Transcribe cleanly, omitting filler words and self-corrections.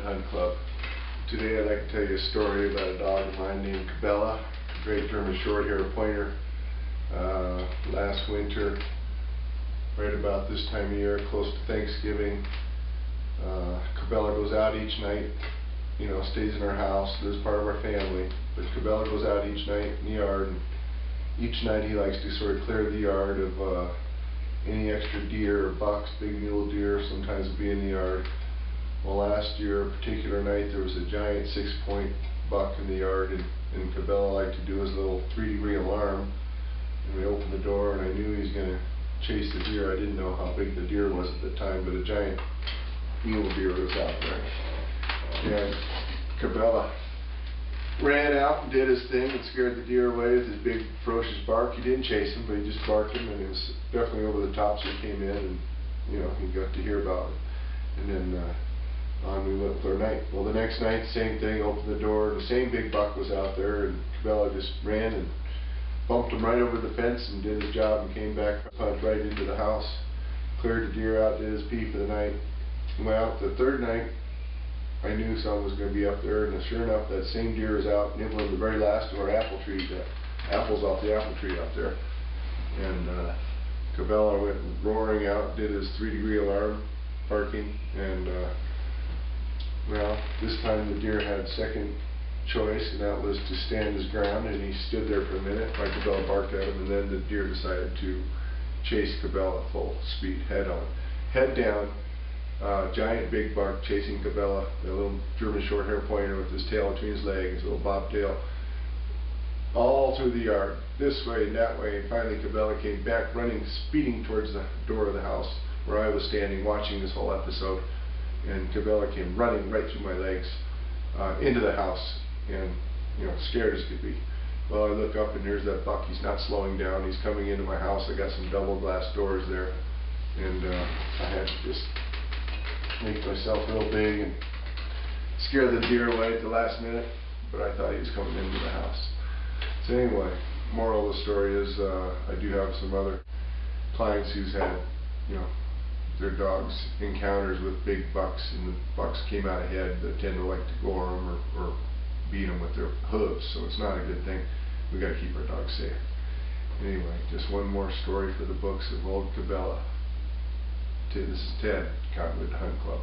Hunt Club. Today I'd like to tell you a story about a dog of mine named Cabela, a great German Shorthair pointer. Last winter, right about this time of year, close to Thanksgiving, Cabela goes out each night, stays in our house, lives part of our family, but Cabela goes out each night in the yard, and each night he likes to sort of clear the yard of any extra deer or bucks, big mule deer, sometimes it'll be in the yard. Well, last year, a particular night, there was a giant 6-point buck in the yard, and Cabela liked to do his little 3-degree alarm. And we opened the door, and I knew he was going to chase the deer. I didn't know how big the deer was at the time, but a giant mule deer was out there. And Cabela ran out and did his thing and scared the deer away with his big ferocious bark. He didn't chase him, but he just barked him, and it was definitely over the top, so he came in, and he got to hear about it. And then on we went for a night. Well, the next night, same thing, opened the door, the same big buck was out there, and Cabela just ran and bumped him right over the fence and did his job and came back, punched right into the house, cleared the deer out, did his pee for the night. Well, the third night, I knew something was going to be up there, and sure enough, that same deer was out nibbling the very last of our apple tree, the apples off the apple tree out there. And Cabela went roaring out, did his 3-degree alarm, barking, and well, this time the deer had second choice, and that was to stand his ground, and he stood there for a minute while Cabela barked at him, and then the deer decided to chase Cabela full speed, head on. Head down, giant big buck chasing Cabela, the little German Shorthair pointer with his tail between his legs, his little bobtail, all through the yard, this way and that way, and finally Cabela came back running, speeding towards the door of the house where I was standing watching this whole episode, and Cabela came running right through my legs into the house, and scared as could be. Well, I look up and there's that buck. He's not slowing down. He's coming into my house. I got some double glass doors there, and I had to just make myself real big and scare the deer away at the last minute, but I thought he was coming into the house. So anyway, moral of the story is I do have some other clients who's had their dogs encounters with big bucks, and the bucks came out ahead. They tend to like to gore them or beat them with their hooves, so it's not a good thing. We got to keep our dogs safe. Anyway, just one more story for the books of old Cabela. This is Ted, Cottonwood Hunt Club.